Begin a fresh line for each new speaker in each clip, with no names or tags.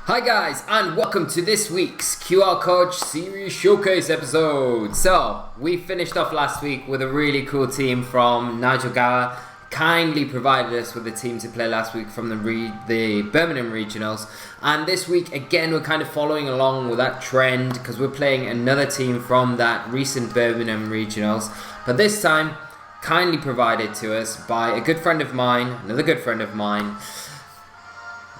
Hi guys, and welcome to this week's QR Code Series Showcase episode. So, we finished off last week with a really cool team from NidoRich. Kindly provided us with a team to play last week from the Birmingham regionals, and this week again we're kind of following along with that trend because we're playing another team from that recent Birmingham regionals, but this time kindly provided to us by a good friend of mine, another good friend of mine,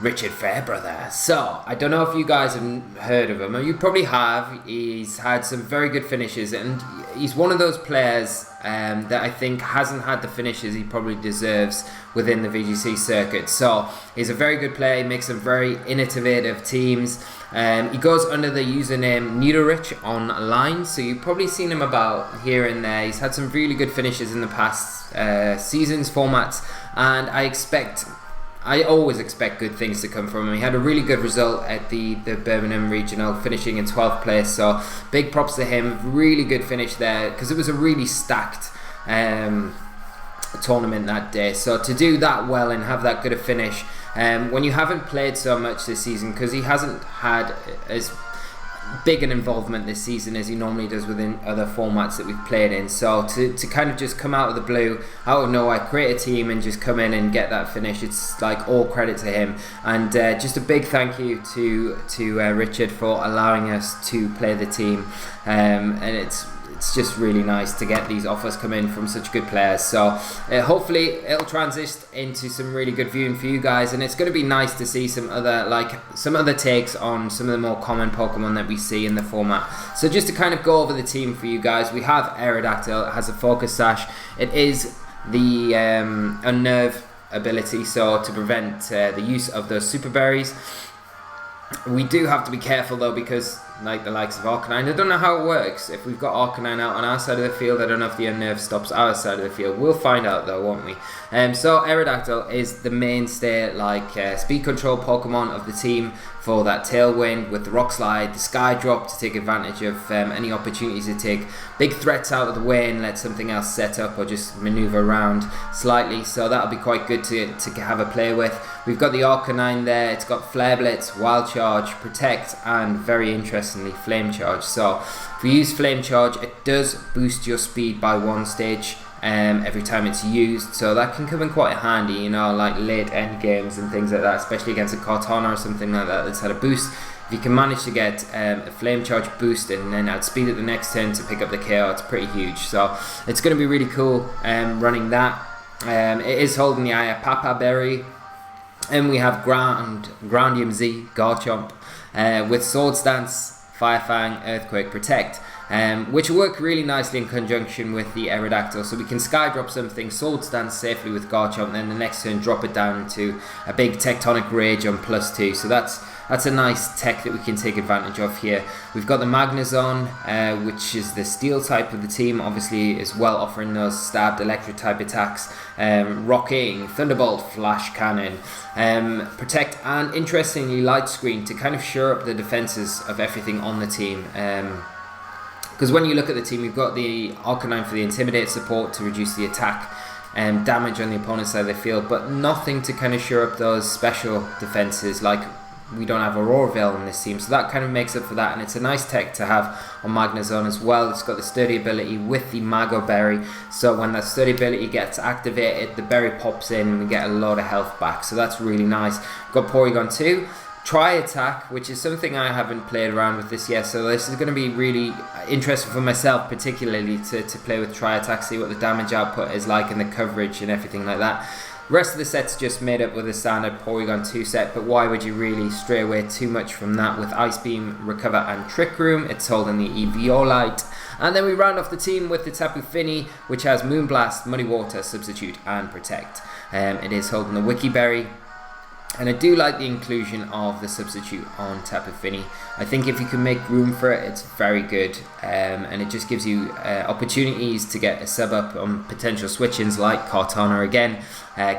Richard Fairbrother. So, I don't know if you guys have heard of him, or you probably have. He's had some very good finishes, and he's one of those players that I think hasn't had the finishes he probably deserves within the VGC circuit. So, he's a very good player, he makes some very innovative teams. He goes under the username NidoRich online, so you've probably seen him about here and there. He's had some really good finishes in the past seasons, formats, and I always expect good things to come from him. He had a really good result at the Birmingham Regional, finishing in 12th place, so big props to him. Really good finish there, because it was a really stacked tournament that day. So to do that well and have that good a finish, when you haven't played so much this season, because he hasn't had as big an involvement this season as he normally does within other formats that we've played in, so to kind of just come out of the blue, out of nowhere, create a team and just come in and get that finish, it's like all credit to him. And just a big thank you to Richard for allowing us to play the team, and it's just really nice to get these offers come in from such good players. So hopefully it'll transition into some really good viewing for you guys, and it's going to be nice to see some other takes on some of the more common Pokemon that we see in the format. So just to kind of go over the team for you guys, we have Aerodactyl. It has a Focus Sash. It is the Unnerve ability, so to prevent the use of those Super Berries. We do have to be careful though, because like the likes of Arcanine, I don't know how it works. If we've got Arcanine out on our side of the field, I don't know if the Unnerve stops our side of the field. We'll find out though, won't we? So Aerodactyl is the mainstay, speed control Pokemon of the team for that Tailwind, with the Rock Slide, the Sky Drop to take advantage of any opportunities to take big threats out of the way and let something else set up or just maneuver around slightly. So that'll be quite good to have a play with. We've got the Arcanine there. It's got Flare Blitz, Wild Charge, Protect, and very interestingly Flame Charge. So if we use Flame Charge, it does boost your speed by 1 stage every time it's used, so that can come in quite handy, you know, like late end games and things like that, especially against a Cortana or something like that that's had a boost. If you can manage to get a Flame Charge boost and then outspeed it the next turn to pick up the KO, it's pretty huge. So it's going to be really cool running that. It is holding the Ayapapa Berry, and we have Groundium Z, Garchomp, with Sword Stance, Fire Fang, Earthquake, Protect, which will work really nicely in conjunction with the Aerodactyl. So we can Sky Drop something, Sword Stance safely with Garchomp, and then the next turn drop it down to a big Tectonic Rage on +2. So that's a nice tech that we can take advantage of here. We've got the Magnezone, which is the Steel type of the team, obviously as well, offering those stabbed electric type attacks, Rocking, Thunderbolt, Flash Cannon, Protect, and interestingly Light Screen to kind of shore up the defenses of everything on the team. Because when you look at the team, you've got the Arcanine for the Intimidate support to reduce the attack and damage on the opponent's side of the field, but nothing to kind of shore up those special defenses, like we don't have Aurora Veil in this team, so that kind of makes up for that, and it's a nice tech to have on Magnezone as well. It's got the Sturdy ability with the Mago Berry, so when that Sturdy ability gets activated, the berry pops in and we get a lot of health back, so that's really nice. We've got Porygon 2, Tri-Attack, which is something I haven't played around with this yet, so this is going to be really interesting for myself particularly to play with Tri-Attack, see what the damage output is like and the coverage and everything like that. The rest of the set's just made up with a standard Porygon 2 set, but why would you really stray away too much from that with Ice Beam, Recover, and Trick Room? It's holding the Eviolite. And then we round off the team with the Tapu Fini, which has Moonblast, Muddy Water, Substitute, and Protect. It is holding the Wiki Berry. And I do like the inclusion of the substitute on Tapu Fini. I think if you can make room for it, it's very good, and it just gives you opportunities to get a sub up on potential switch-ins like Cortana again.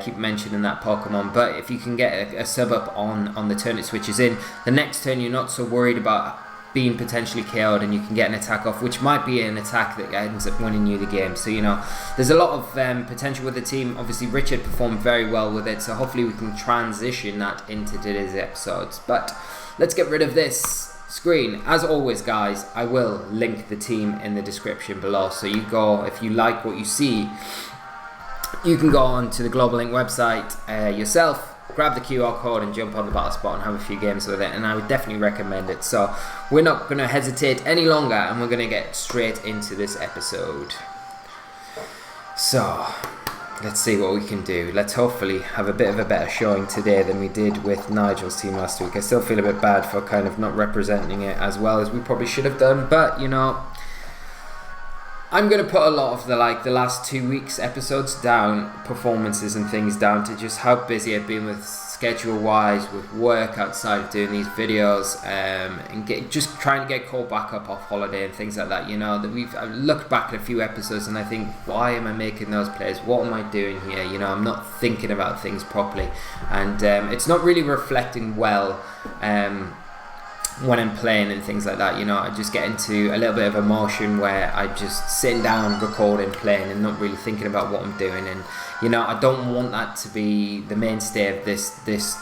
Keep mentioning that Pokemon, but if you can get a sub up on the turn it switches in, the next turn you're not so worried about being potentially KO'd, and you can get an attack off, which might be an attack that ends up winning you the game. So, you know, there's a lot of potential with the team. Obviously, Richard performed very well with it, so hopefully we can transition that into today's episodes. But let's get rid of this screen. As always, guys, I will link the team in the description below. So you go, if you like what you see, you can go on to the Global Link website yourself, grab the QR code and jump on the battle spot and have a few games with it, and I would definitely recommend it. So we're not going to hesitate any longer, and we're going to get straight into this episode. So let's see what we can do. Let's hopefully have a bit of a better showing today than we did with Nigel's team last week. I still feel a bit bad for kind of not representing it as well as we probably should have done, but you know, I'm going to put a lot of the last 2 weeks episodes down, performances and things down to just how busy I've been with schedule wise, with work outside of doing these videos, and just trying to get caught back up off holiday and things like that. You know, that I've looked back at a few episodes and I think, why am I making those plays? What am I doing here? You know, I'm not thinking about things properly, and it's not really reflecting well when I'm playing and things like that. You know, I just get into a little bit of emotion where I'm just sitting down, recording, playing, and not really thinking about what I'm doing. And you know, I don't want that to be the mainstay of this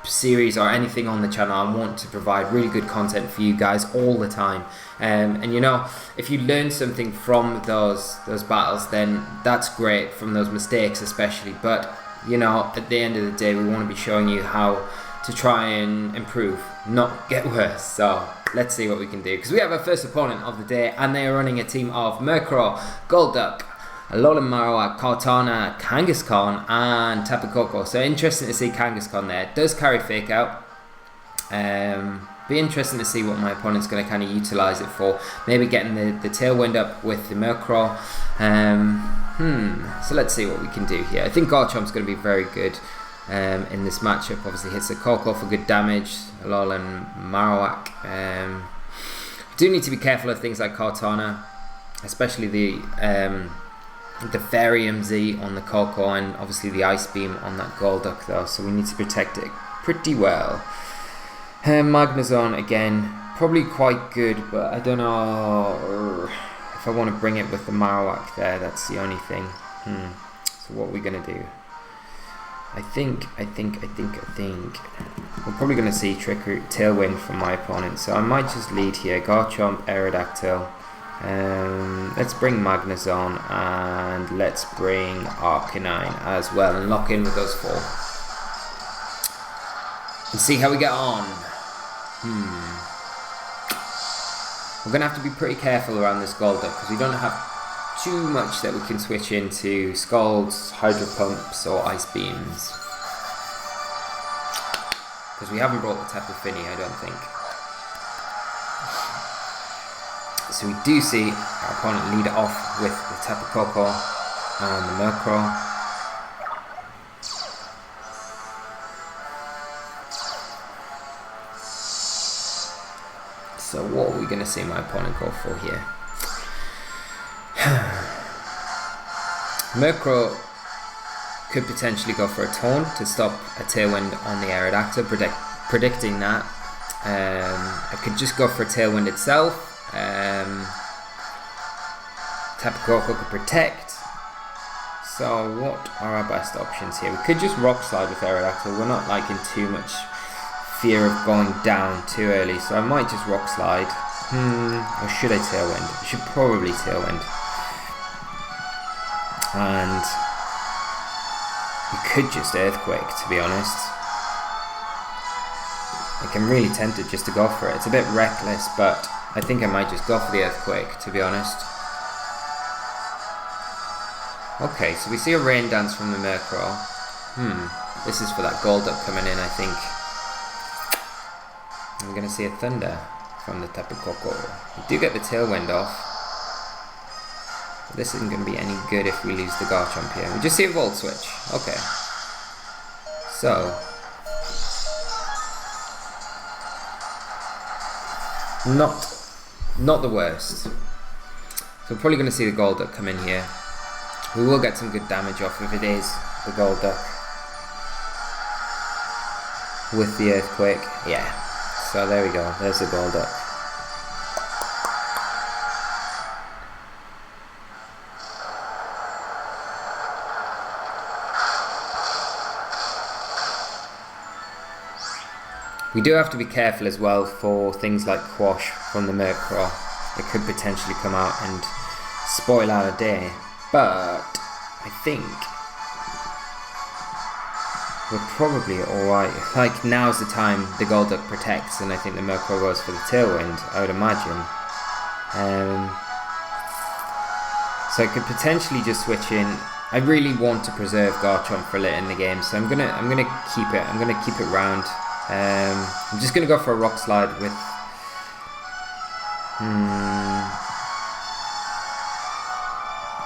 series or anything on the channel. I want to provide really good content for you guys all the time. And you know, if you learn something from those battles, then that's great, from those mistakes especially. But you know, at the end of the day, we want to be showing you how to try and improve, not get worse. So let's see what we can do, because we have our first opponent of the day, and they are running a team of Murkrow, Golduck, Alolan Marowak, Kartana, Kangaskhan, and Tapu Koko. So interesting to see Kangaskhan there. It does carry Fake Out. Be interesting to see what my opponent's going to kind of utilize it for. Maybe getting the Tailwind up with the Murkrow. So let's see what we can do here. I think Garchomp's going to be very good in this matchup. Obviously hits the Koko for good damage. Alolan Marowak. Do need to be careful of things like Kartana, especially the Fairy MZ on the Koko, and obviously the Ice Beam on that Golduck though, so we need to protect it pretty well. Magnezone again, probably quite good, but I don't know if I want to bring it with the Marowak there. That's the only thing. So what are we going to do? I think we're probably going to see Tailwind from my opponent, so I might just lead here. Garchomp, Aerodactyl. Let's bring Magnezone, and let's bring Arcanine as well, and lock in with those four and see how we get on. We're going to have to be pretty careful around this Golduck, because we don't have too much that we can switch into Scalds, Hydro Pumps or Ice Beams, because we haven't brought the Tapu Fini, I don't think. So we do see our opponent lead off with the Tapu Koko and the Murkrow. So what are we going to see my opponent go for here? Murkrow could potentially go for a Taunt to stop a Tailwind on the Aerodactyl, predicting that. I could just go for a Tailwind itself. Tapu Koko could protect. So what are our best options here? We could just Rock Slide with Aerodactyl. We're not like in too much fear of going down too early, so I might just Rock Slide. Or should I Tailwind? I should probably Tailwind. And we could just Earthquake, to be honest. Like, I'm really tempted just to go for it. It's a bit reckless, but I think I might just go for the Earthquake, to be honest. Okay, so we see a Rain Dance from the Murkrow. This is for that Golduck coming in, I think. I'm going to see a Thunder from the Tapu Koko. We do get the Tailwind off. But this isn't going to be any good if we lose the Garchomp here. We just see a Volt Switch. Okay. So not the worst. So we're probably going to see the Golduck come in here. We will get some good damage off if it is the Golduck with the Earthquake. Yeah. So there we go. There's the Golduck. We do have to be careful as well for things like Quash from the Murkrow. It could potentially come out and spoil our day, but I think we're probably alright. Like, now's the time the Golduck protects, and I think the Murkrow goes for the Tailwind, I would imagine. So I could potentially just switch in. I really want to preserve Garchomp for later in the game, so I'm gonna keep it. I'm gonna keep it round. I'm just gonna go for a Rock Slide with.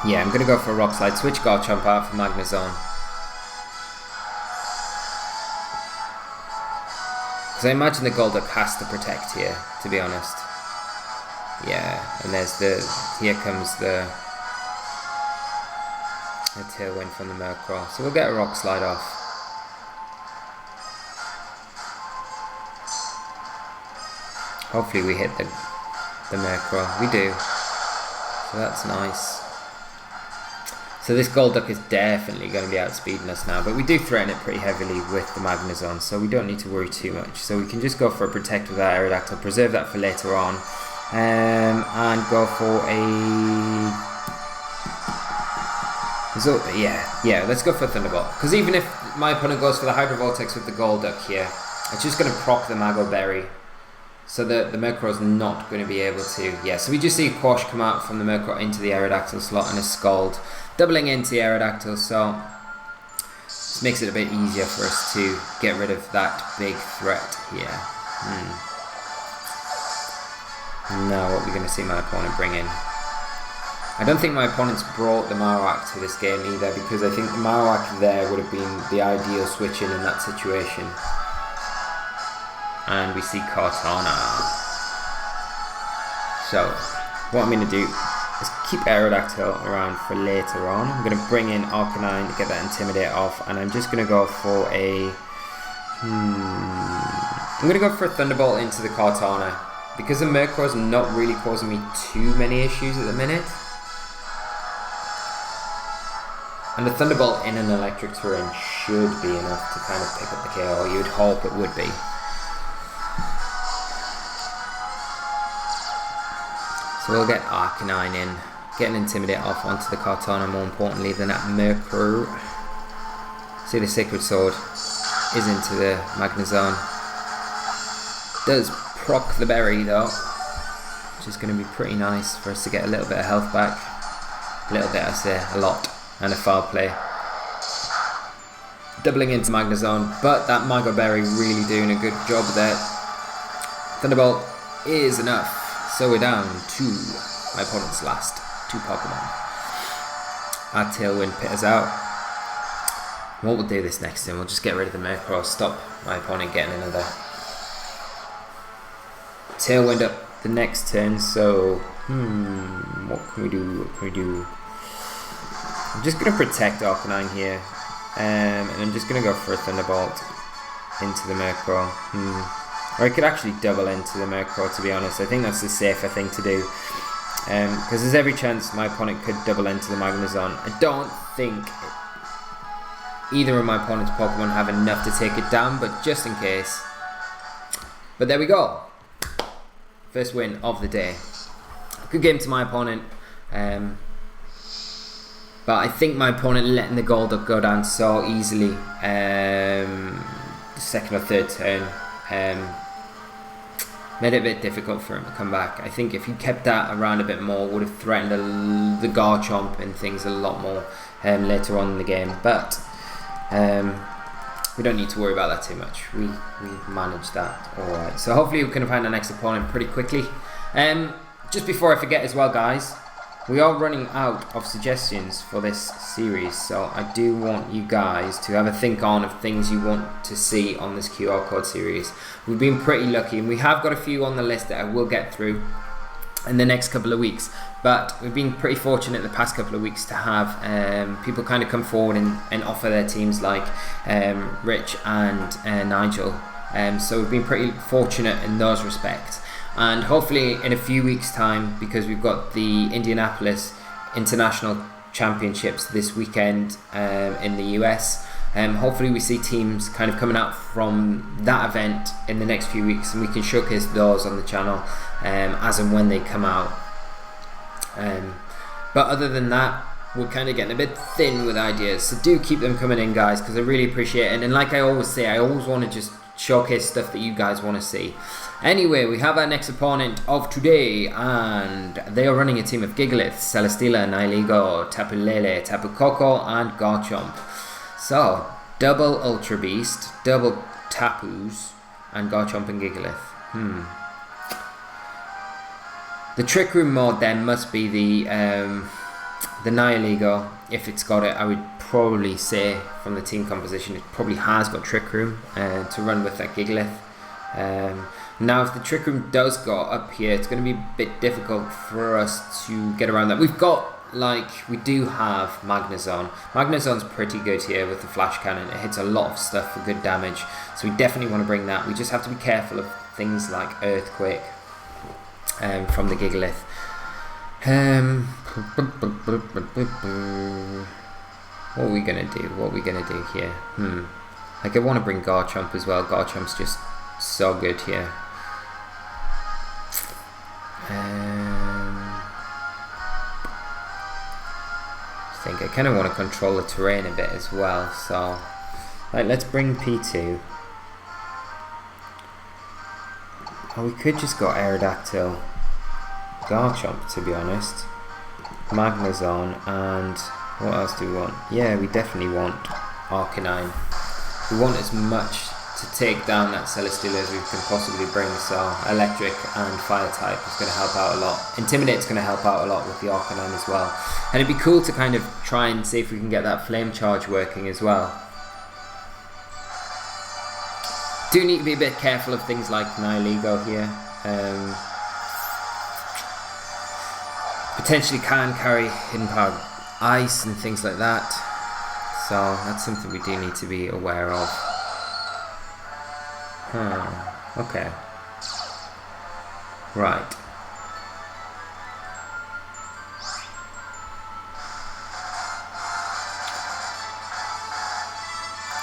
Yeah, I'm gonna go for a Rock Slide. Switch Garchomp out for Magnezone. Because I imagine the Golduck has to protect here, to be honest. Yeah, and there's here comes the Tailwind from the Murkrow. So we'll get a Rock Slide off. Hopefully we hit the Murkrow. We do. So that's nice. So this Golduck is definitely going to be outspeeding us now, but we do threaten it pretty heavily with the Magnezone, so we don't need to worry too much. So we can just go for a Protect with that Aerodactyl, preserve that for later on, and go for a... So, yeah, let's go for Thunderbolt. Because even if my opponent goes for the Hydro Vortex with the Golduck here, it's just going to proc the Mago Berry. So the Murkrow's not going to be able to... Yeah, so we just see Quash come out from the Murkrow into the Aerodactyl slot and a Scald. Doubling into the Aerodactyl, so this makes it a bit easier for us to get rid of that big threat here. Now what we're going to see my opponent bring in. I don't think my opponent's brought the Marowak to this game either, because I think the Marowak there would have been the ideal switch in that situation. And we see Cortana. So what I'm going to do is keep Aerodactyl around for later on. I'm going to bring in Arcanine to get that Intimidate off, and I'm just going to go for a... I'm going to go for a Thunderbolt into the Cortana, because the Murkrow's not really causing me too many issues at the minute. And the Thunderbolt in an electric terrain should be enough to kind of pick up the KO. You'd hope it would be. So we'll get Arcanine in, get an Intimidate off onto the Cortana more importantly than at Murkrow. See, the Sacred Sword is into the Magnezone. Does proc the berry though, which is going to be pretty nice for us to get a little bit of health back. A little bit, I say, a lot, and a foul play. Doubling into Magnezone, but that Mago Berry really doing a good job there. Thunderbolt is enough. So we're down to my opponent's last two Pokemon. Our Tailwind pitters out. What we'll do this next turn, we'll just get rid of the Murkrow, stop my opponent getting another Tailwind up the next turn. So, what can we do? I'm just going to protect Arcanine here, and I'm just going to go for a Thunderbolt into the Murkrow. Or I could actually double into the Murkrow, to be honest. I think that's the safer thing to do. Because there's every chance my opponent could double into the Magnezone. I don't think either of my opponent's Pokemon have enough to take it down, but just in case. But there we go. First win of the day. Good game to my opponent. But I think my opponent letting the Golduck go down so easily. The second or third turn. Made it a bit difficult for him to come back. I think if he kept that around a bit more, would have threatened the Garchomp and things a lot more later on in the game. But we don't need to worry about that too much. We managed that alright. So hopefully we can find our next opponent pretty quickly. Just before I forget as well, guys, we are running out of suggestions for this series, so I do want you guys to have a think on of things you want to see on this QR code series. We've been pretty lucky, and we have got a few on the list that I will get through in the next couple of weeks, but we've been pretty fortunate the past couple of weeks to have people kind of come forward and offer their teams, like Rich and Nigel. So we've been pretty fortunate in those respects. And hopefully in a few weeks' time, because we've got the Indianapolis International Championships this weekend in the US, Hopefully we see teams kind of coming out from that event in the next few weeks, and we can showcase those on the channel as and when they come out. But other than that, we're kind of getting a bit thin with ideas, so do keep them coming in, guys, because I really appreciate it. And like I always say, I always want to just showcase stuff that you guys want to see. Anyway, we have our next opponent of today, and they are running a team of Gigalith, Celesteela, Nihilego, Tapu Lele, Tapu Koko, and Garchomp. So, double Ultra Beast, double Tapus, and Garchomp and Gigalith. The Trick Room mod then must be the Nihilego. If it's got it, I would probably say from the team composition it probably has got Trick Room to run with that Gigalith. Now if the Trick Room does go up here, it's going to be a bit difficult for us to get around that. We do have Magnezone. Magnezone's pretty good here with the Flash Cannon. It hits a lot of stuff for good damage, so we definitely want to bring that. We just have to be careful of things like Earthquake from the Gigalith. What are we gonna do? What are we gonna do here? Like, I want to bring Garchomp as well. Garchomp's just so good here. I think I kind of want to control the terrain a bit as well. So, like, let's bring P2. Or we could just go Aerodactyl, Garchomp, to be honest. Magnezone, and what else do we want? Yeah, we definitely want Arcanine. We want as much to take down that Celesteela as we can possibly bring, so Electric and Fire type is going to help out a lot. Intimidate's going to help out a lot with the Arcanine as well. And it'd be cool to kind of try and see if we can get that Flame Charge working as well. Do need to be a bit careful of things like Nihilego here. Potentially can carry hidden power ice and things like that, so that's something we do need to be aware of. Okay. Right.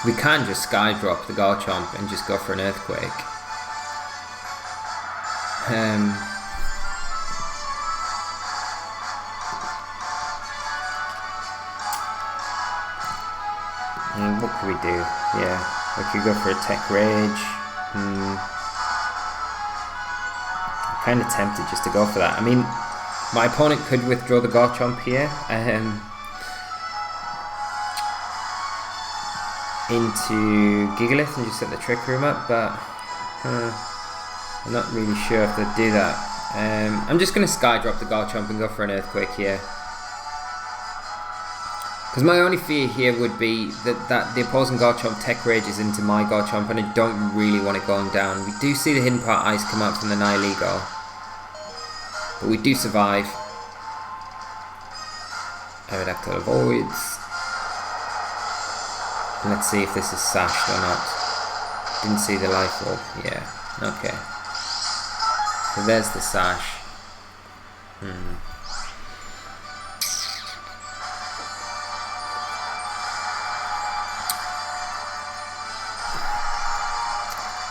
We can just Sky Drop the Garchomp and just go for an Earthquake. What could we do? Yeah, we could go for a Tech Rage. I'm kind of tempted just to go for that. I mean, my opponent could withdraw the Garchomp here into Gigalith and just set the Trick Room up, but I'm not really sure if they'd do that. I'm just going to Sky Drop the Garchomp and go for an Earthquake here. Because my only fear here would be that the opposing Garchomp Tech Rages into my Garchomp, and I don't really want it going down. We do see the Hidden Power Ice come out from the Nihilego, but we do survive. Aerodactyl avoids. Let's see if this is sashed or not. Didn't see the Life Orb. Yeah, okay. So there's the sash.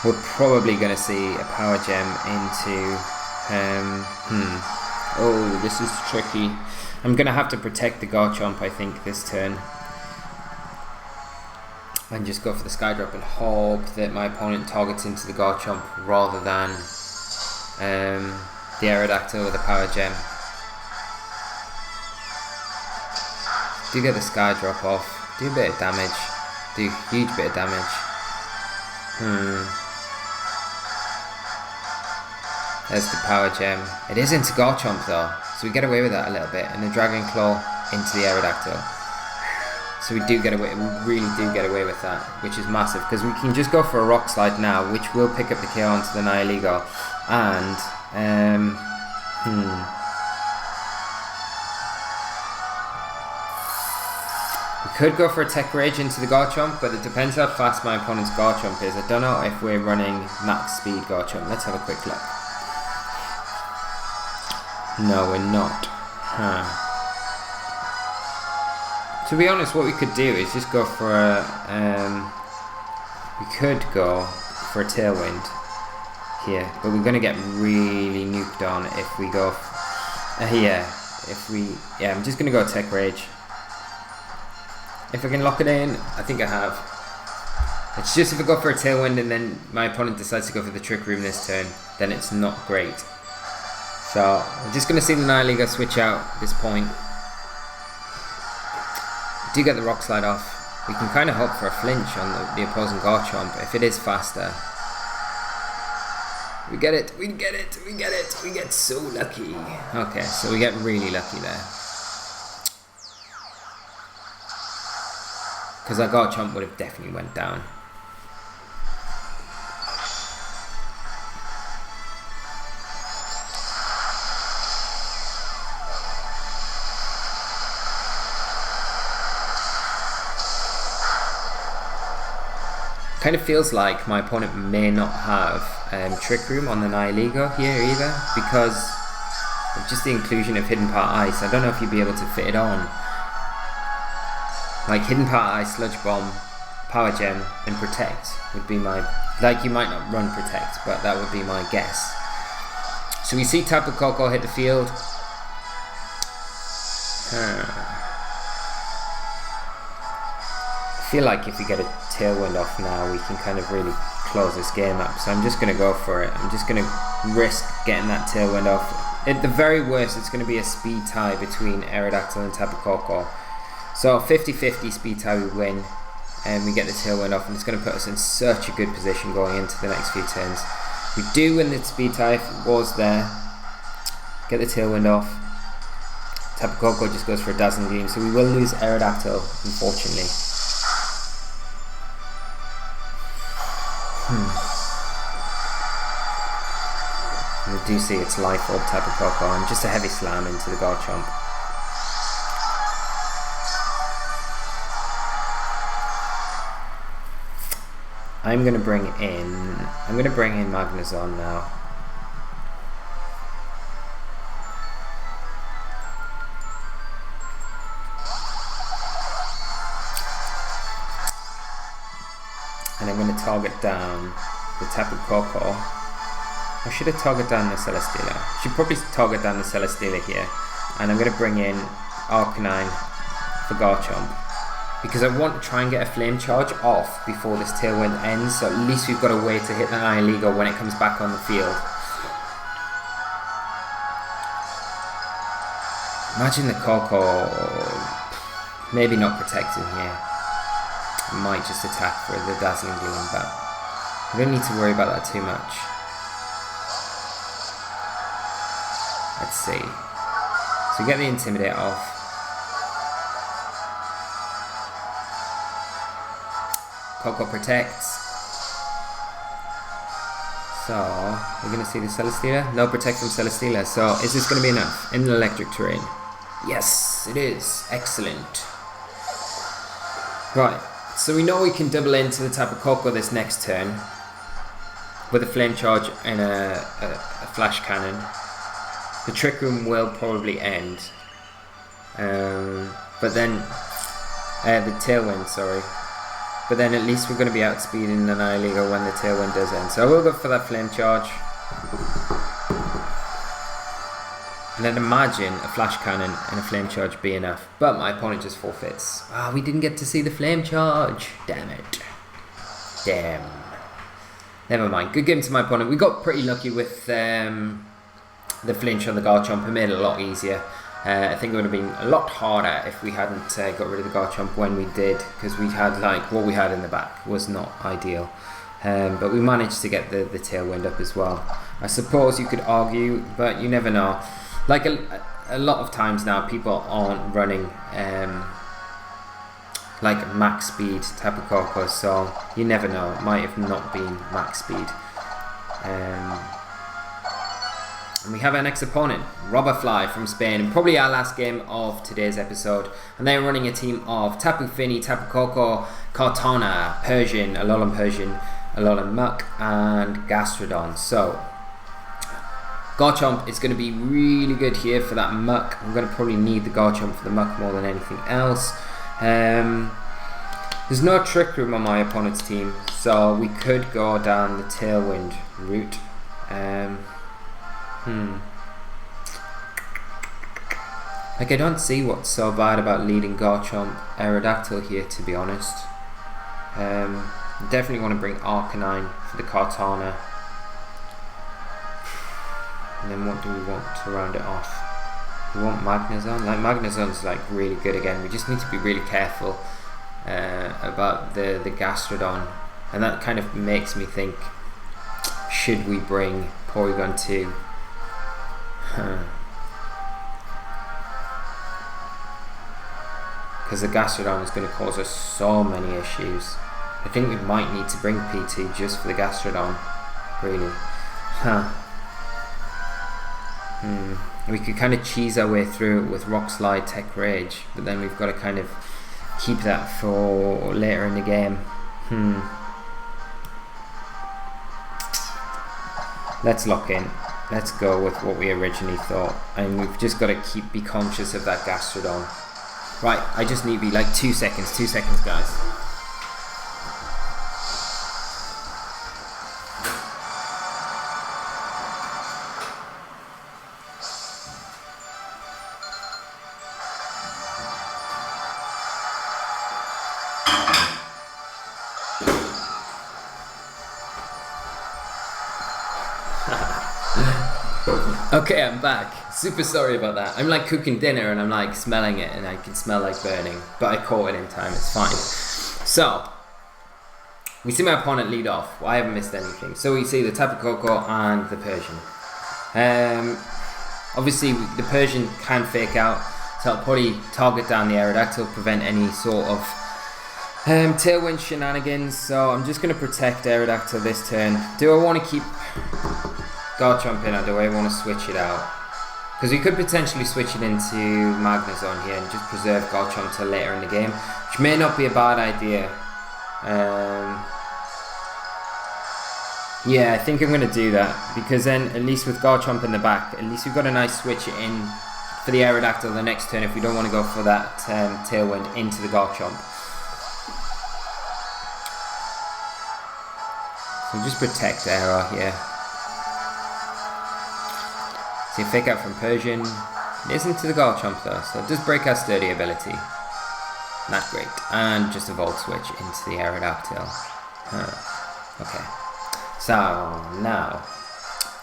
We're probably going to see a Power Gem into... Oh, this is tricky. I'm going to have to protect the Garchomp, I think, this turn. And just go for the Sky Drop and hope that my opponent targets into the Garchomp rather than the Aerodactyl with a Power Gem. Do get the Sky Drop off. Do a bit of damage. Do a huge bit of damage. There's the Power Gem. It is into Garchomp though, so we get away with that a little bit. And the Dragon Claw into the Aerodactyl. So we do get away, we really do get away with that, which is massive, because we can just go for a Rock Slide now, which will pick up the KO onto the Nihilego. And, we could go for a Tech Rage into the Garchomp, but it depends how fast my opponent's Garchomp is. I don't know if we're running max speed Garchomp. Let's have a quick look. No, we're not. To be honest, what we could do is just go for a... we could go for a Tailwind here, but we're going to get really nuked on if we go... yeah, I'm just going to go Tech Rage. If I can lock it in, I think I have. It's just if I go for a Tailwind and then my opponent decides to go for the Trick Room this turn, then it's not great. So, I'm just going to see the Nihilego switch out at this point. Do get the Rock Slide off. We can kind of hope for a flinch on the opposing Garchomp if it is faster. We get it, we get it, we get it, we get so lucky. Okay, so we get really lucky there. Because our Garchomp would have definitely went down. Kind of feels like my opponent may not have Trick Room on the Nihilego here either, because of just the inclusion of Hidden Part Ice. I don't know if you'd be able to fit it on. Like Hidden Part Ice, Sludge Bomb, Power Gem, and Protect would be my... Like, you might not run Protect, but that would be my guess. So we see Tapu Koko hit the field. I feel like if we get a Tailwind off now, we can kind of really close this game up. So I'm just going to go for it. I'm just going to risk getting that Tailwind off. At the very worst, it's going to be a speed tie between Aerodactyl and Tapu Koko. So 50-50 speed tie we win, and we get the Tailwind off, and it's going to put us in such a good position going into the next few turns. We do win the speed tie if it was there. Get the Tailwind off. Tapu Koko just goes for a Dazzling Gleam, so we will lose Aerodactyl, unfortunately. We do see its Life Orb Tapu Koko, and just a heavy slam into the Garchomp. I'm gonna bring in Magnezone now. And I'm gonna target down the Tapu Koko. Or should I target down the Celesteela? Should probably target down the Celesteela here. And I'm gonna bring in Arcanine for Garchomp, because I want to try and get a Flame Charge off before this Tailwind ends, so at least we've got a way to hit the Nihilego when it comes back on the field. Imagine the Koko maybe not protecting here. I might just attack for the Dazzling Gleam, but I don't need to worry about that too much. Let's see. So we get the Intimidate off. Koko protects. So, we're going to see the Celesteela. No protect from Celesteela. So, is this going to be enough in the electric terrain? Yes, it is. Excellent. Right. So, we know we can double into the Tapu Koko this next turn with a Flame Charge and a Flash Cannon. The Trick Room will probably end. But then... the Tailwind, sorry. But then at least we're going to be outspeeding the Nihilego when the Tailwind does end. So I will go for that Flame Charge. And then imagine a Flash Cannon and a Flame Charge be enough. But my opponent just forfeits. Ah, we didn't get to see the Flame Charge. Damn it. Damn. Never mind. Good game to my opponent. We got pretty lucky with the flinch on the Garchomp. It made it a lot easier. I think it would have been a lot harder if we hadn't got rid of the Garchomp when we did, because we had, like, what we had in the back was not ideal. But we managed to get the Tailwind up as well. I suppose you could argue, but you never know. Like a lot of times now, people aren't running like max speed Tapu Koko, so you never know. It might have not been max speed. And we have our next opponent, Robberfly from Spain, and probably our last game of today's episode. And they're running a team of Tapu Fini, Tapu Koko, Kartana, Persian, Alolan Muck, and Gastrodon. So, Garchomp is going to be really good here for that Muck. I'm going to probably need the Garchomp for the Muck more than anything else. There's no Trick Room on my opponent's team, so we could go down the Tailwind route. Like, I don't see what's so bad about leading Garchomp Aerodactyl here, to be honest. Definitely want to bring Arcanine for the Kartana. And then what do we want to round it off? We want Magnezone. Like, Magnezon's like really good again. We just need to be really careful about the Gastrodon. And that kind of makes me think, should we bring Porygon 2? Because the Gastrodon is going to cause us so many issues. I think we might need to bring PT just for the Gastrodon, really. We could kind of cheese our way through it with Rock Slide, Tech Rage, but then we've got to kind of keep that for later in the game. Let's lock in. Let's go with what we originally thought, and we've just got to be conscious of that Gastrodon. Right, I just need to be like 2 seconds, guys. Okay, I'm back. Super sorry about that. I'm like cooking dinner and I'm like smelling it and I can smell like burning, but I caught it in time, it's fine. So, we see my opponent lead off. Well, I haven't missed anything. So we see the Tapu Koko and the Persian. Obviously, the Persian can fake out, so I'll probably target down the Aerodactyl, prevent any sort of Tailwind shenanigans. So I'm just going to protect Aerodactyl this turn. Do I want to keep Garchomp in, or do I want to switch it out? Because we could potentially switch it into Magnezone here and just preserve Garchomp till later in the game, which may not be a bad idea. Yeah, I think I'm going to do that, because then at least with Garchomp in the back, at least we've got a nice switch in for the Aerodactyl the next turn if we don't want to go for that Tailwind into the Garchomp. So just protect Aero here. See, fake out from Persian. It isn't to the Garchomp though, so it does break our sturdy ability. Not great. And just a Volt Switch into the Aerodactyl. Okay. So, now,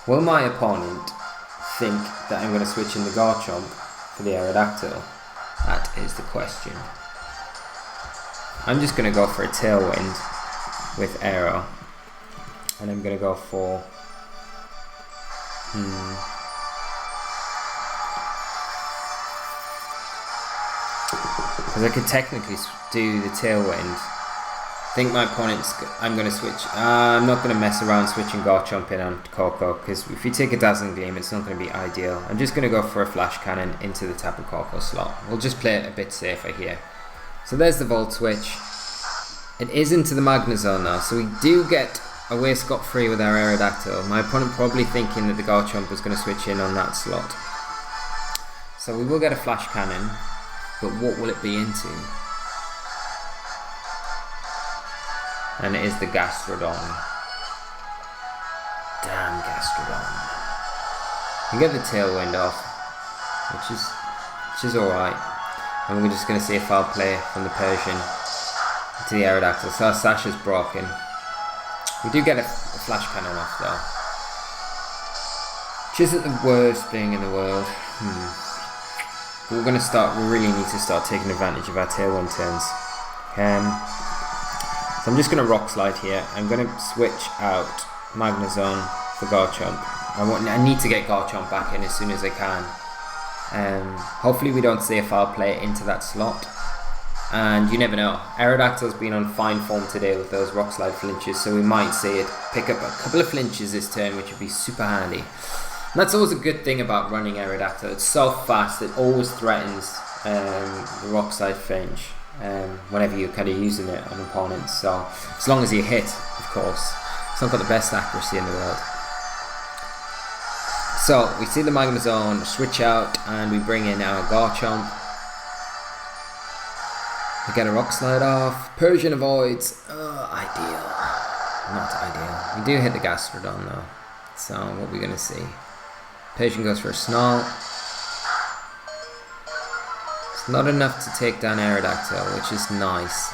will my opponent think that I'm going to switch in the Garchomp for the Aerodactyl? That is the question. I'm just going to go for a Tailwind with Aero. And I'm going to go for... Because I could technically do the Tailwind. I think my opponent's... I'm going to switch... I'm not going to mess around switching Garchomp in on Koko, because if you take a Dazzling Gleam, it's not going to be ideal. I'm just going to go for a Flash Cannon into the Tapu Koko slot. We'll just play it a bit safer here. So there's the Volt Switch. It is into the Magnezone now, so we do get away scot-free with our Aerodactyl. My opponent probably thinking that the Garchomp was going to switch in on that slot. So we will get a Flash Cannon, but what will it be into? And it is the Gastrodon. Damn Gastrodon. We get the Tailwind off, which is alright. And we're just going to see a foul play from the Persian to the Aerodactyl. So our Sash is broken. We do get a Flash Cannon off though, which isn't the worst thing in the world. But we're going to start, we really need to start taking advantage of our Tailwind turns. So I'm just going to Rock Slide here. I'm going to switch out Magnezone for Garchomp. I need to get Garchomp back in as soon as I can. Hopefully we don't see a foul play into that slot. And you never know. Aerodactyl's been on fine form today with those Rock Slide flinches, so we might see it pick up a couple of flinches this turn, which would be super handy. And that's always a good thing about running Aerodactyl. It's so fast, it always threatens the Rock Slide flinch whenever you're kind of using it on opponents. So as long as you hit, of course. It's not got the best accuracy in the world. So we see the Magnezone switch out and we bring in our Garchomp. We get a Rock Slide off. Persian avoids. Ideal. Not ideal. We do hit the Gastrodon though. So what are we going to see? Persian goes for a Snarl. It's not enough to take down Aerodactyl, which is nice.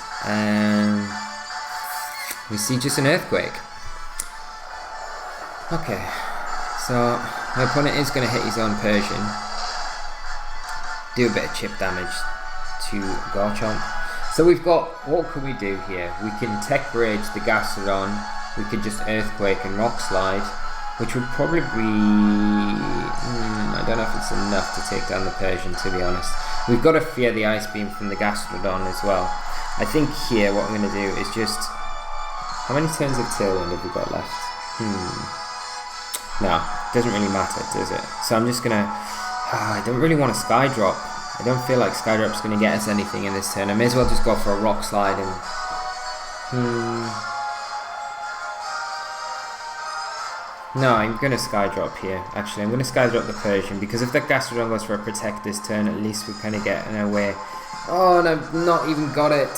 We see just an Earthquake. Okay. So my opponent is going to hit his own Persian. Do a bit of chip damage to Garchomp. So we've got, what can we do here? We can Tech Rage the Gastrodon. We could just Earthquake and Rock Slide, which would probably be... I don't know if it's enough to take down the Persian, to be honest. We've got to fear the Ice Beam from the Gastrodon as well. I think here what I'm going to do is just... How many turns of Tailwind have we got left? No, doesn't really matter, does it? So I'm just going to... I don't really want a Sky Drop. I don't feel like Sky Drop's going to get us anything in this turn. I may as well just go for a Rock Slide and... No, I'm going to Sky Drop here. Actually, I'm going to Sky Drop the Persian, because if that Gastrodon goes for a Protect this turn, at least we kind of get in our way. Oh, and I've not even got it.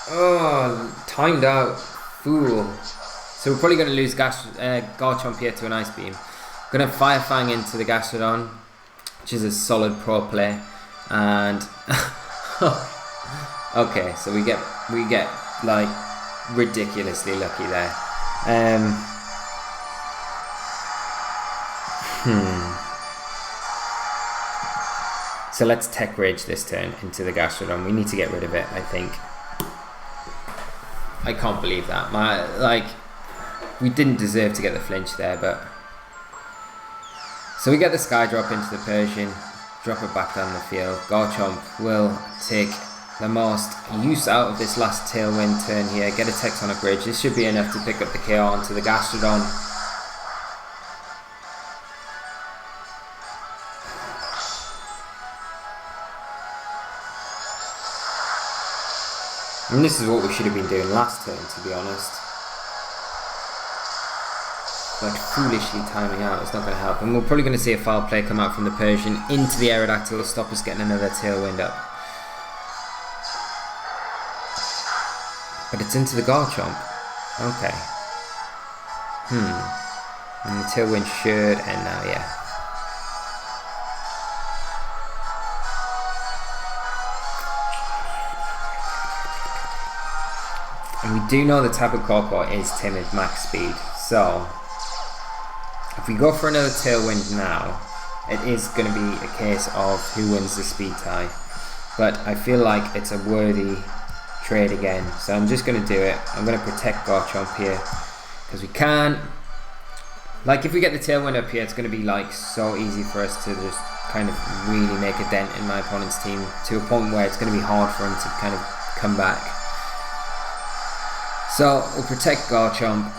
Oh, timed out. Fool. So we're probably going to lose Garchomp here to an Ice Beam. Going to Fire Fang into the Gastrodon, which is a solid pro play. And okay, so we get like ridiculously lucky there. So let's Tech Rage this turn into the Gastrodon. We need to get rid of it, I think. I can't believe that. We didn't deserve to get the flinch there, but... So we get the Sky Drop into the Persian, drop it back down the field. Garchomp will take the most use out of this last Tailwind turn here, get a Tectonic Ridge. This should be enough to pick up the KO onto the Gastrodon. And this is what we should have been doing last turn, to be honest. Like, foolishly timing out, it's not going to help. And we're probably going to see a foul play come out from the Persian into the Aerodactyl to stop us getting another Tailwind up. But it's into the Garchomp. Okay. And the Tailwind should end now, yeah. And we do know the Tapu Koko is timid max speed, so if we go for another Tailwind now, it is going to be a case of who wins the speed tie. But I feel like it's a worthy trade again, so I'm just going to do it. I'm going to protect Garchomp here, because we can. Like, if we get the Tailwind up here, it's going to be like so easy for us to just kind of really make a dent in my opponent's team, to a point where it's going to be hard for him to kind of come back. So we'll protect Garchomp.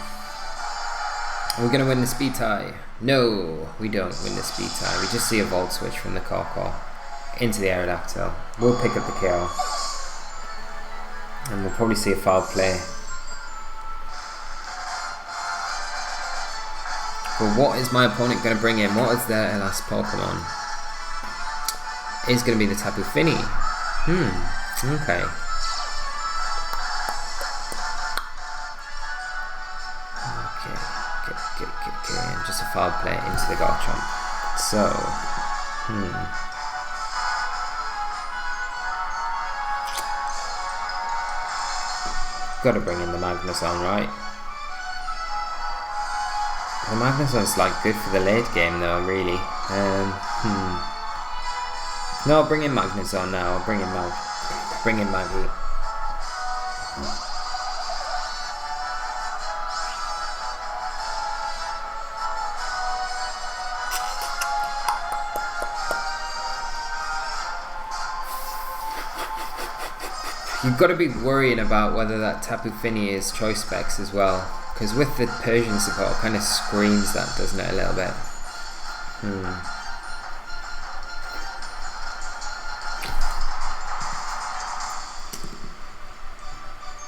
We're going to win the speed tie. No, we don't win the speed tie. We just see a Volt Switch from the Koko into the Aerodactyl. We'll pick up the KO. And we'll probably see a foul play. But what is my opponent going to bring in? What is their last Pokemon? It's going to be the Tapu Fini. Okay. Okay, and just a foul play into the Garchomp. So, gotta bring in the Magnezone, right? The Magnezone's like good for the late game though, really. No, I'll bring in Magnezone now. I'll bring in Maggie. You've got to be worrying about whether that Tapu Fini is choice specs as well, because with the Persian support it kind of screams that, doesn't it, a little bit.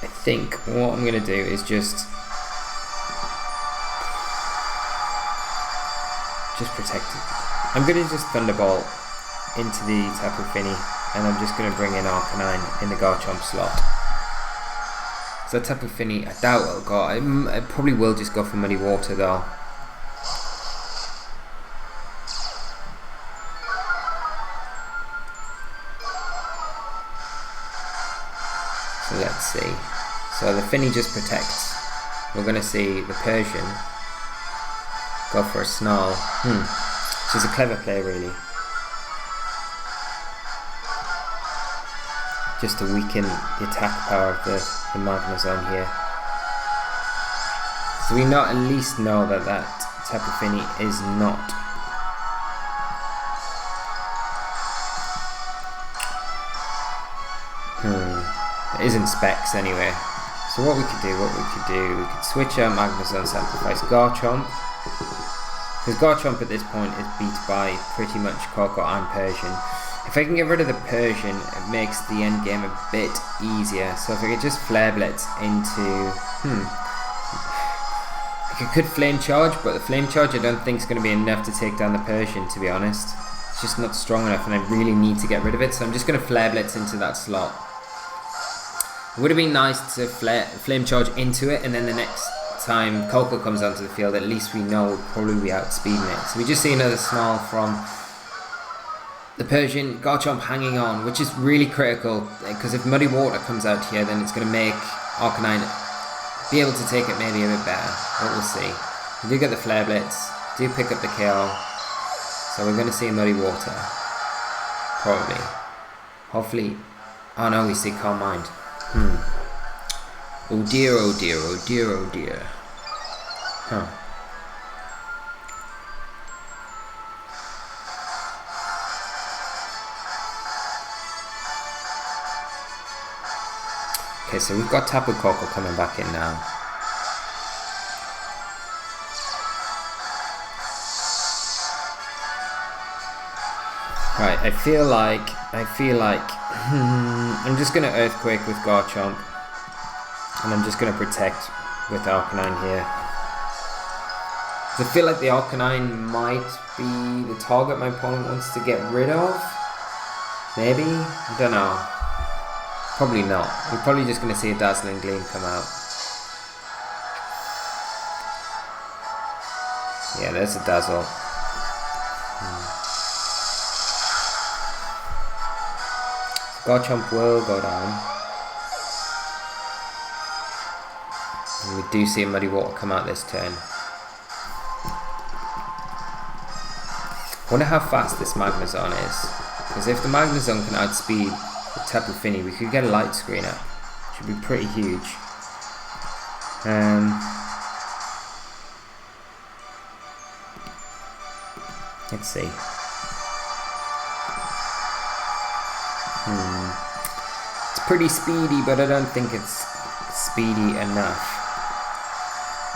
I think what I'm going to do is just protect it. I'm going to just Thunderbolt into the Tapu Fini. and I'm just going to bring in Arcanine in the Garchomp slot. So Tapu Fini, I doubt it'll go. I probably will just go for Muddy Water though. So let's see. So the Fini just protects. We're going to see the Persian go for a Snarl. Which is a clever play really. Just to weaken the attack power of the Magnezone here. So we at least know that Tapu Fini is not. It isn't Specs anyway. So what we could do, we could switch out Magnezone, sacrifice Garchomp. Because Garchomp at this point is beat by pretty much Koko and Persian. If I can get rid of the Persian, it makes the end game a bit easier. So if I could just Flare Blitz into... I could Flame Charge, but the Flame Charge I don't think is going to be enough to take down the Persian, to be honest. It's just not strong enough and I really need to get rid of it. So I'm just going to Flare Blitz into that slot. It would have been nice to Flame Charge into it, and then the next time Koko comes onto the field, at least we know we'll probably be outspeeding it. So we just see another Snarl from the Persian. Garchomp hanging on, which is really critical, because if Muddy Water comes out here, then it's going to make Arcanine be able to take it maybe a bit better, but we'll see. We do get the Flare Blitz, do pick up the kill, so we're going to see Muddy Water, probably. Hopefully, oh no, we see Calm Mind. Oh dear, oh dear, oh dear, oh dear. Huh. Okay, so we've got Tapu Koko coming back in now. Right, I feel like I'm just going to Earthquake with Garchomp, and I'm just going to protect with Arcanine here. So I feel like the Arcanine might be the target my opponent wants to get rid of. Maybe? I don't know. Probably not. We're probably just going to see a Dazzling Gleam come out. Yeah, there's a Dazzle. Garchomp will go down. And we do see a Muddy Water come out this turn. I wonder how fast this Magnezone is. Because if the Magnezone can outspeed the Tapu Fini, we could get a Light Screen up. Should be pretty huge. Let's see. It's pretty speedy, but I don't think it's speedy enough.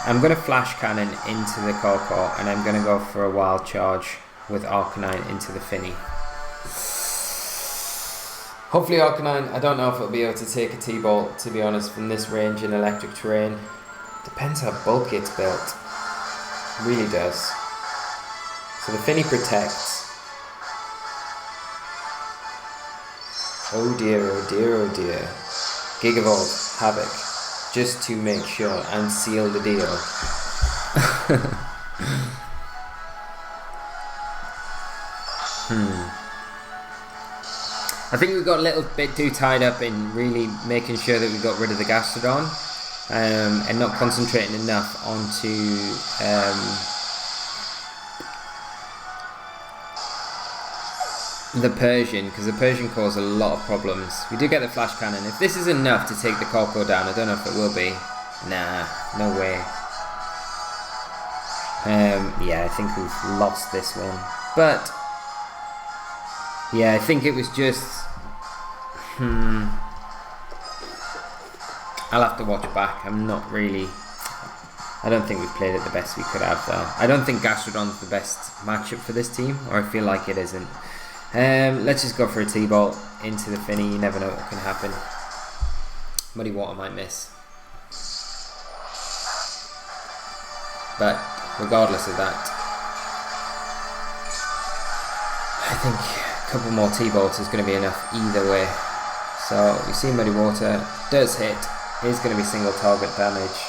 I'm going to Flash Cannon into the Koko, and I'm going to go for a Wild Charge with Arcanine into the Fini. Hopefully Arcanine, I don't know if it'll be able to take a T-Bolt, to be honest, from this range in electric terrain. Depends how bulky it's built. It really does. So the Fini protects. Oh dear, oh dear, oh dear. Gigavolt, Havoc, just to make sure and seal the deal. I think we got a little bit too tied up in really making sure that we got rid of the Gastrodon, and not concentrating enough onto the Persian, because the Persian caused a lot of problems. We do get the Flash Cannon. If this is enough to take the Koko down, I don't know if it will be. Nah, no way. Yeah, I think we've lost this one. But yeah, I think it was just I'll have to watch back. I'm not really, I don't think we've played it the best we could have though. I don't think Gastrodon's the best matchup for this team, or I feel like it isn't. Let's just go for a T-Bolt into the Fini. You never know what can happen. Muddy Water might miss. But regardless of that, I think couple more T-bolts is going to be enough either way. So we see Muddy Water does hit. Is going to be single target damage.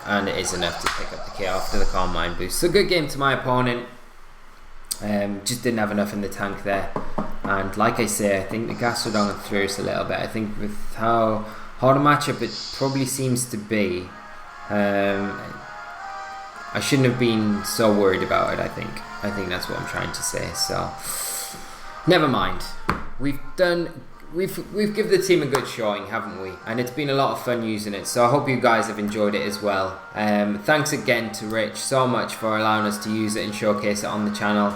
And it is enough to pick up the kill after the Calm Mind boost. So good game to my opponent. Just didn't have enough in the tank there. And like I say, I think the Gastrodon threw us a little bit. I think with how hard a matchup it probably seems to be, I shouldn't have been so worried about it. I think that's what I'm trying to say. So never mind. We've given the team a good showing, haven't we? And it's been a lot of fun using it. So I hope you guys have enjoyed it as well. Thanks again to Rich so much for allowing us to use it and showcase it on the channel.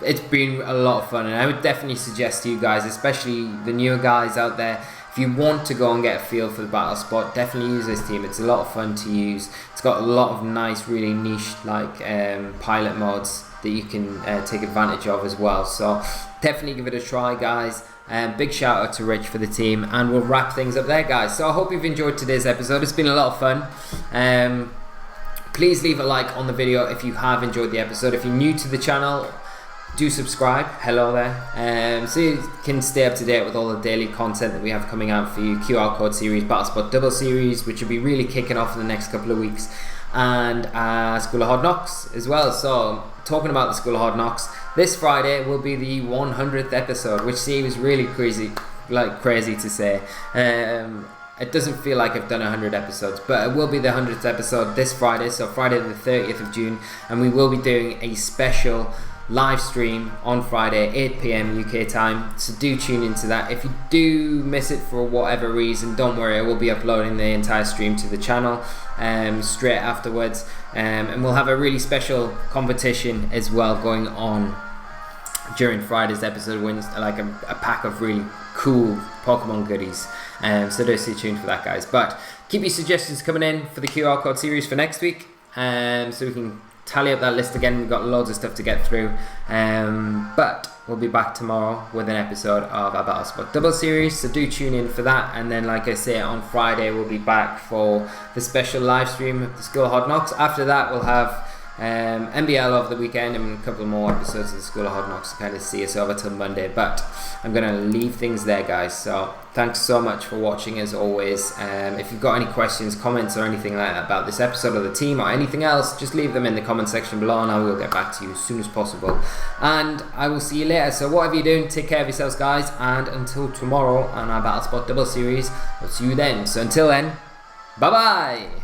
It's been a lot of fun, and I would definitely suggest to you guys, especially the newer guys out there, if you want to go and get a feel for the battle spot, definitely use this team. It's a lot of fun to use. It's got a lot of nice, really niche pilot mods that you can take advantage of as well. So definitely give it a try, guys. Big shout out to Rich for the team, and we'll wrap things up there, guys. So I hope you've enjoyed today's episode. It's been a lot of fun. Please leave a like on the video if you have enjoyed the episode. If you're new to the channel, do subscribe. Hello there. So you can stay up to date with all the daily content that we have coming out for you. QR Code series, Battle Spot Double series, which will be really kicking off in the next couple of weeks, and School of Hard Knocks as well. So talking about the School of Hard Knocks, this Friday will be the 100th episode, which seems really crazy to say. It doesn't feel like I've done 100 episodes, but it will be the 100th episode this Friday, so Friday the 30th of June, and we will be doing a special live stream on Friday, 8 PM UK time, so do tune into that. If you do miss it for whatever reason, don't worry, I will be uploading the entire stream to the channel straight afterwards, and we'll have a really special competition as well going on during Friday's episode, wins like a pack of really cool Pokemon goodies, so do stay tuned for that, guys. But keep your suggestions coming in for the QR Code series for next week, so we can tally up that list again. We've got loads of stuff to get through, but we'll be back tomorrow with an episode of our Battle Spot Double series, so do tune in for that. And then, like I say, on Friday we'll be back for the special live stream of the School of Hard Knocks. After that we'll have MBL over the weekend and a couple more episodes of the School of Hard Knocks to kind of see us over till Monday. But I'm going to leave things there, guys. So thanks so much for watching as always. If you've got any questions, comments or anything like that about this episode of the team or anything else, just leave them in the comment section below and I will get back to you as soon as possible. And I will see you later. So whatever you're doing, take care of yourselves, guys, and until tomorrow on our Battle Spot Double series, I'll see you then. So until then, bye bye.